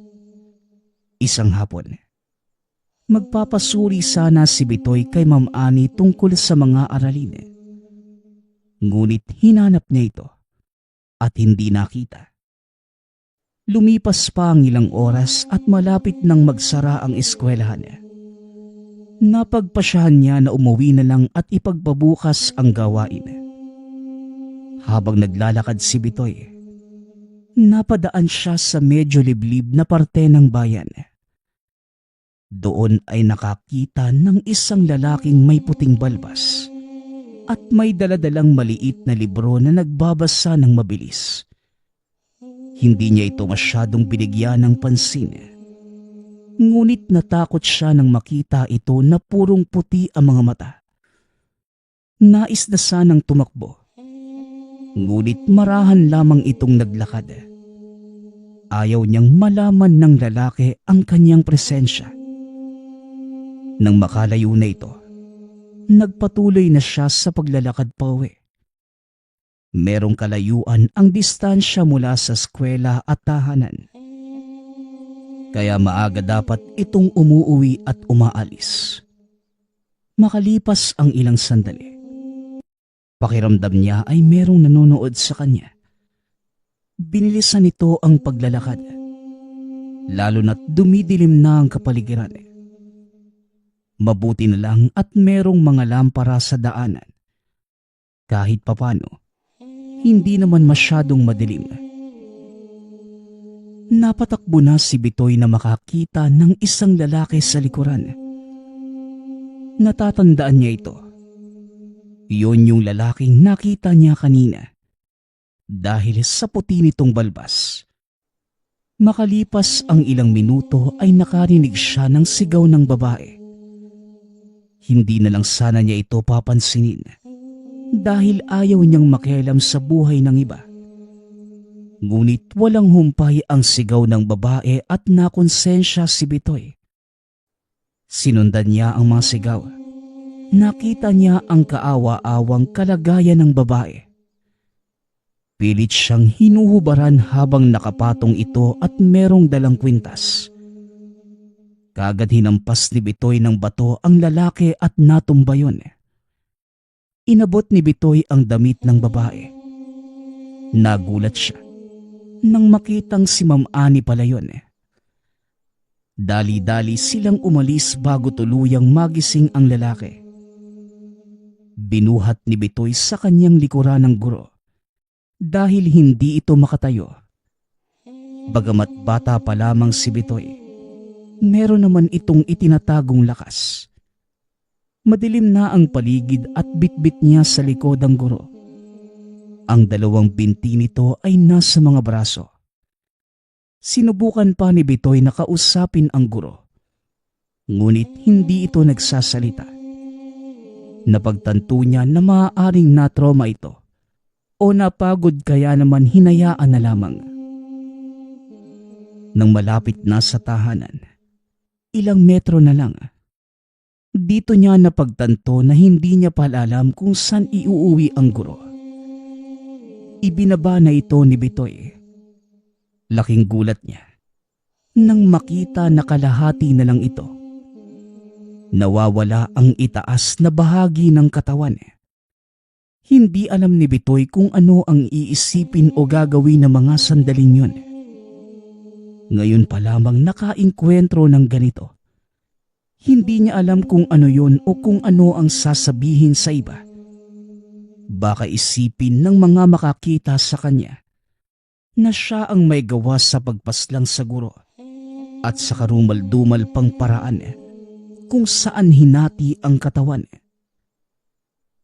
Isang hapon, magpapasuri sana si Bitoy kay Ma'am Annie tungkol sa mga aralin. Ngunit hinanap niya ito at hindi nakita. Lumipas pa ang ilang oras at malapit nang magsara ang eskwelahan. Napagpasyahan niya na umuwi na lang at ipagpabukas ang gawain. Habang naglalakad si Bitoy, napadaan siya sa medyo liblib na parte ng bayan. Doon ay nakakita ng isang lalaking may puting balbas at may daladalang maliit na libro na nagbabasa ng mabilis. Hindi niya ito masyadong binigyan ng pansin. Ngunit natakot siya nang makita ito na purong puti ang mga mata. Nais na sanang tumakbo. Ngunit marahan lamang itong naglakad. Ayaw niyang malaman ng lalaki ang kanyang presensya. Nang makalayo na ito, nagpatuloy na siya sa paglalakad pauwi. Merong kalayuan ang distansya mula sa eskwela at tahanan. Kaya maaga dapat itong umuuwi at umaalis. Makalipas ang ilang sandali, pakiramdam niya ay merong nanonood sa kanya. Binilisan nito ang paglalakad, lalo na't dumidilim na ang kapaligiran. Mabuti na lang at merong mga lampara sa daanan. Kahit papano, hindi naman masyadong madilim. Napatakbo na si Bitoy na makakita ng isang lalaki sa likuran. Natatandaan niya ito. Iyon yung lalaking nakita niya kanina. Dahil sa puti nitong balbas. Makalipas ang ilang minuto ay nakarinig siya ng sigaw ng babae. Hindi na lang sana niya ito papansinin dahil ayaw niyang makialam sa buhay ng iba. Ngunit walang humpay ang sigaw ng babae at nakonsensya si Bitoy. Sinundan niya ang mga sigaw. Nakita niya ang kaawa-awang kalagayan ng babae. Pilit siyang hinuhubaran habang nakapatong ito at merong dalang kwintas. Kagad hinampas ni Bitoy ng bato ang lalaki at natumba yun. Inabot ni Bitoy ang damit ng babae. Nagulat siya nang makitang si Ma'am Annie pala yun. Dali-dali silang umalis bago tuluyang magising ang lalaki. Binuhat ni Bitoy sa kanyang likuran ng guro dahil hindi ito makatayo. Bagamat bata pa lamang si Bitoy, meron naman itong itinatagong lakas. Madilim na ang paligid at bitbit niya sa likod ang guro. Ang dalawang binti nito ay nasa mga braso. Sinubukan pa ni Bitoy na kausapin ang guro. Ngunit hindi ito nagsasalita. Napagtanto niya na maaaring na-trauma ito o napagod kaya naman hinayaan na lamang. Nang malapit na sa tahanan, ilang metro na lang, dito niya napagtanto na hindi niya pala alam kung saan iuuwi ang guro. Ibinaba na ito ni Bitoy. Laking gulat niya nang makita na kalahati na lang ito. Nawawala ang itaas na bahagi ng katawan. Hindi alam ni Bitoy kung ano ang iisipin o gagawin ng mga sandaling yun. Ngayon pa lamang nakainkwentro ng ganito. Hindi niya alam kung ano yun o kung ano ang sasabihin sa iba. Baka isipin ng mga makakita sa kanya na siya ang may gawa sa pagpaslang sa guro at sa karumal-dumal pang paraan kung saan hinati ang katawan.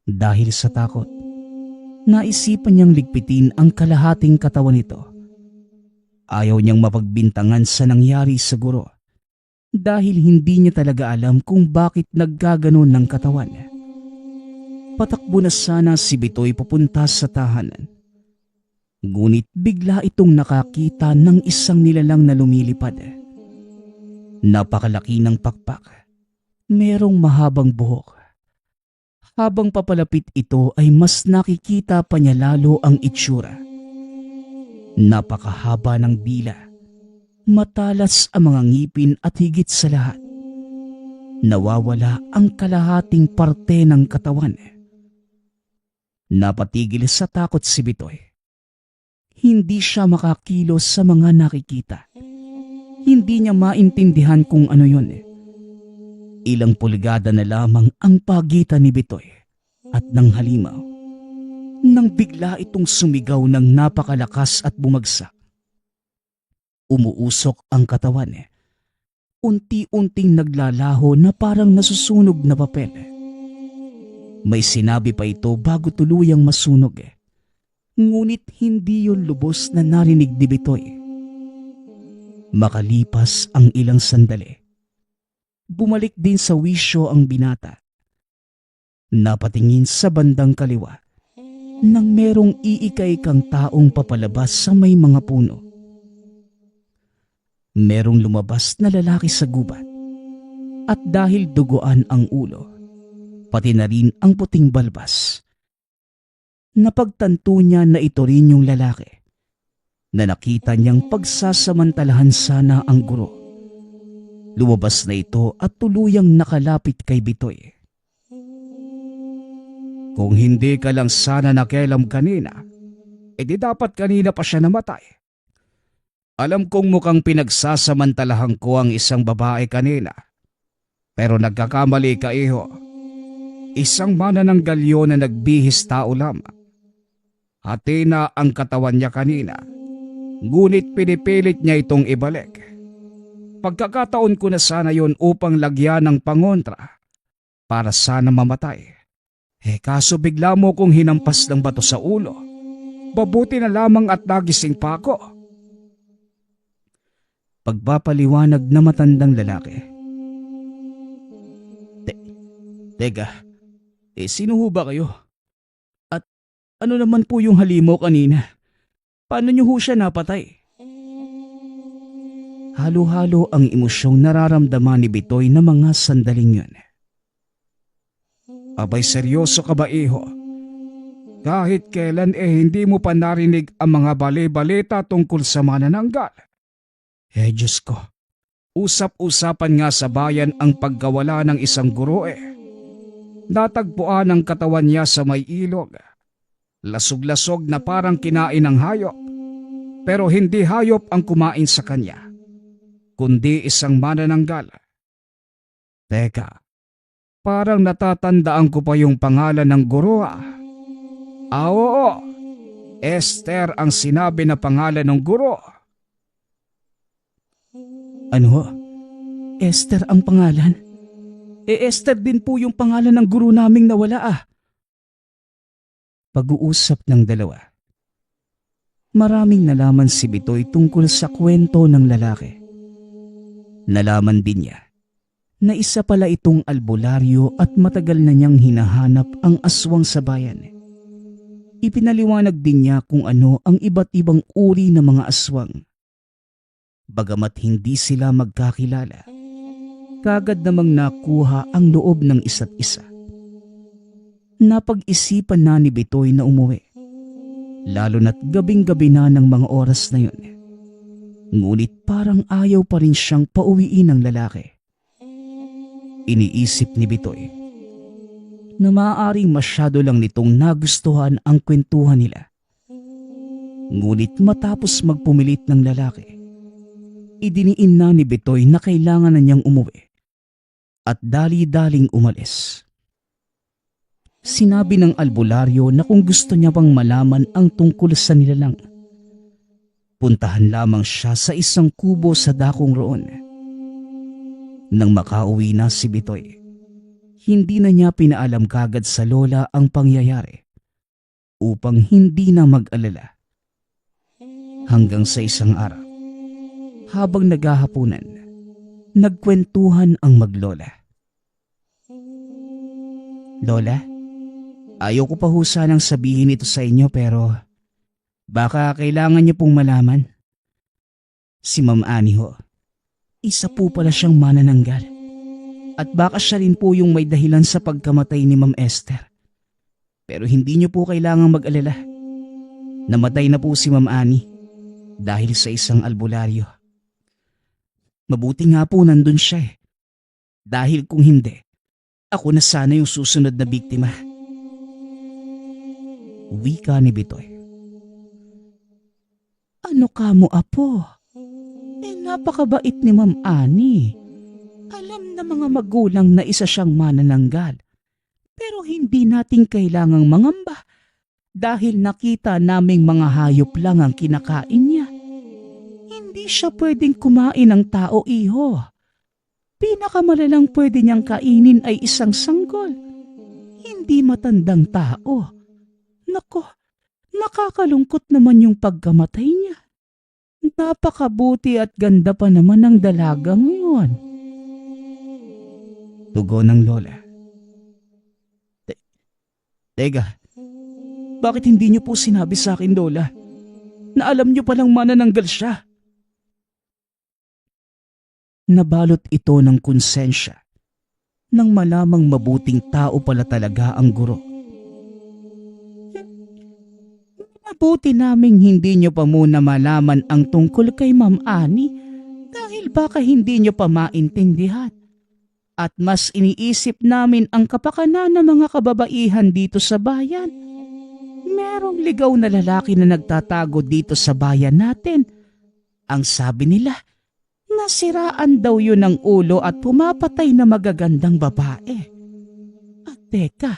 Dahil sa takot, naisipan niyang ligpitin ang kalahating katawan nito. Ayaw niyang mapagbintangan sa nangyari sa guro dahil hindi niya talaga alam kung bakit naggaganon ng katawan. Patakbo na sana si Bitoy papunta sa tahanan. Ngunit bigla itong nakakita ng isang nilalang na lumilipad. Napakalaki ng pakpak. Merong mahabang buhok. Habang papalapit ito ay mas nakikita pa niya lalo ang itsura. Napakahaba ng dila. Matalas ang mga ngipin at higit sa lahat, nawawala ang kalahating parte ng katawan. Napatigil sa takot si Bitoy. Hindi siya makakilos sa mga nakikita. Hindi niya maintindihan kung ano yun. Ilang pulgada na lamang ang pagitan ni Bitoy at ng halimaw nang bigla itong sumigaw ng napakalakas at bumagsak. Umuusok ang katawan. Unti-unting naglalaho na parang nasusunog na papel. May sinabi pa ito bago tuluyang masunog. Ngunit hindi yun lubos na narinig ni Bitoy. Makalipas ang ilang sandali, bumalik din sa wisyo ang binata. Napatingin sa bandang kaliwa nang merong iikay-ikang taong papalabas sa may mga puno. Merong lumabas na lalaki sa gubat at dahil duguan ang ulo, pati na rin ang puting balbas, napagtanto niya na ito rin yung lalaki na nakita niyang pagsasamantalahan sana ang guro. Lumabas na ito at tuluyang nakalapit kay Bitoy. Kung hindi ka lang sana nakialam kanina, edi dapat kanina pa siya namatay. Alam kong mukhang pinagsasamantalahan ko ang isang babae kanina. Pero nagkakamali ka, iho. Isang manananggalyo na nagbihis tao lamang. Hati na ang katawan niya kanina. Ngunit pinipilit niya itong ibalik. Pagkakataon ko na sana yon upang lagyan ng pangontra para sana mamatay. Kaso bigla mo kong hinampas ng bato sa ulo. Mabuti na lamang at nagising pa ako. Pagpapaliwanag na matandang lalaki. Teka, sino ho ba kayo? At ano naman po yung halimaw kanina? Paano niyo ho siya napatay? Halo-halo ang emosyong nararamdaman ni Bitoy na mga sandaling yun. Abay, seryoso ka ba, iho? Kahit kailan hindi mo pa narinig ang mga bali-balita tungkol sa manananggal. Diyos ko, usap-usapan nga sa bayan ang pagkawala ng isang guro. Natagpuan ang katawan niya sa may ilog. Lasog-lasog na parang kinain ng hayop. Pero hindi hayop ang kumain sa kanya, kundi isang manananggal. Teka, parang natatandaan ko pa yung pangalan ng guro. Oo, Esther ang sinabi na pangalan ng guro. Ano ho? Esther ang pangalan? Esther din po yung pangalan ng guro naming nawala ah. Pag-uusap ng dalawa. Maraming nalaman si Bitoy tungkol sa kwento ng lalaki. Nalaman din niya na isa pala itong albularyo at matagal na niyang hinahanap ang aswang sa bayan. Ipinaliwanag din niya kung ano ang iba't ibang uri ng mga aswang. Bagamat hindi sila magkakilala, kagad namang nakuha ang loob ng isa't isa. Napag-isipan na ni Bitoy na umuwi, lalo na't gabing-gabi na ng mga oras na yun. Ngunit parang ayaw pa rin siyang pauwiin ng lalaki. Iniisip ni Bitoy na maaaring masyado lang nitong nagustuhan ang kwentuhan nila. Ngunit matapos magpumilit ng lalaki, idiniin na ni Bitoy na kailangan na niyang umuwi at dali-daling umalis. Sinabi ng albularyo na kung gusto niya pang malaman ang tungkol sa nilalang, puntahan lamang siya sa isang kubo sa dakong roon. Nang makauwi na si Bitoy, hindi na niya pinaalam kagad sa lola ang pangyayari upang hindi na mag-alala. Hanggang sa isang araw, habang naghahapunan, nagkwentuhan ang maglola. Lola, ayaw ko pa ho sanang sabihin ito sa inyo pero baka kailangan niyo pong malaman. Si Ma'am Annie ho, isa po pala siyang manananggal. At baka siya rin po yung may dahilan sa pagkamatay ni Ma'am Esther. Pero hindi niyo po kailangang mag-alala. Namatay na po si Ma'am Annie dahil sa isang albularyo. Mabuti nga po nandun siya eh. Dahil kung hindi, ako na sana yung susunod na biktima. Wika ni Bitoy. Ano ka mo, apo? Napakabait ni Ma'am Annie. Alam na mga magulang na isa siyang manananggal. Pero hindi natin kailangang mangamba dahil nakita naming mga hayop lang ang kinakain niya. Hindi siya pwedeng kumain ng tao, iho. Pinakamalalang pwede niyang kainin ay isang sanggol. Hindi matandang tao. Nako, nakakalungkot naman yung pagkamatay niya. Napakabuti at ganda pa naman ng dalagang yun. Tugon ng lola. Teka, bakit hindi niyo po sinabi sa akin, lola, na alam niyo palang manananggal siya? Nabalot ito ng konsensya nang malamang mabuting tao pala talaga ang guro. Mabuti naming hindi niyo pa muna malaman ang tungkol kay Ma'am Annie dahil baka hindi niyo pa maintindihan. At mas iniisip namin ang kapakanan ng mga kababaihan dito sa bayan. Merong ligaw na lalaki na nagtatago dito sa bayan natin. Ang sabi nila, nasiraan daw yun ng ulo at pumapatay na magagandang babae. At teka,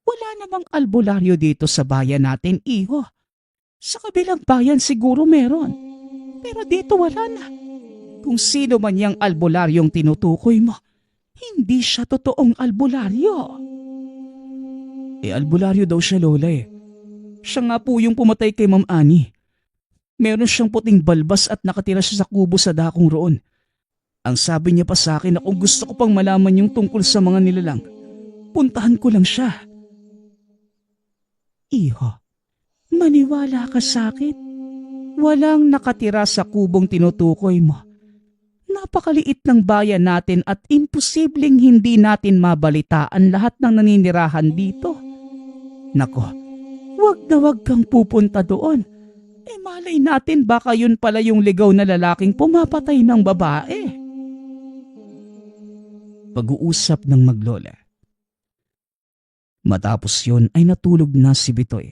wala namang albularyo dito sa bayan natin, iho. Sa kabilang bayan siguro meron. Pero dito wala na. Kung sino man yung albularyong tinutukoy mo, hindi siya totoong albularyo. Albularyo daw siya, lola eh. Siya nga po yung pumatay kay Ma'am Annie. Meron siyang puting balbas at nakatira siya sa kubo sa dakong roon. Ang sabi niya pa sa akin na kung gusto ko pang malaman yung tungkol sa mga nilalang, puntahan ko lang siya. Iho, maniwala ka sa akin. Walang nakatira sa kubong tinutukoy mo. Napakaliit ng bayan natin at imposibleng hindi natin mabalitaan lahat ng naninirahan dito. Nako, wag kang pupunta doon. Malay natin baka yun pala yung ligaw na lalaking pumapatay ng babae. Pag-uusap ng maglola. Matapos yun ay natulog na si Bitoy.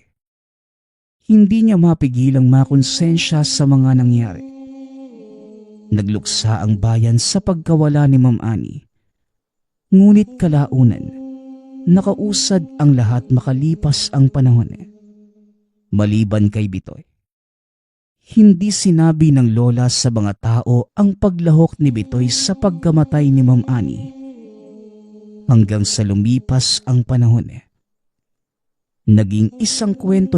Hindi niya mapigilang makonsensya sa mga nangyari. Nagluksa ang bayan sa pagkawala ni Ma'am Annie. Ngunit kalaunan, nakausad ang lahat makalipas ang panahon. Maliban kay Bitoy. Hindi sinabi ng lola sa mga tao ang paglahok ni Bitoy sa pagkamatay ni Ma'am Ani. Hanggang sa lumipas ang panahon, naging isang kwento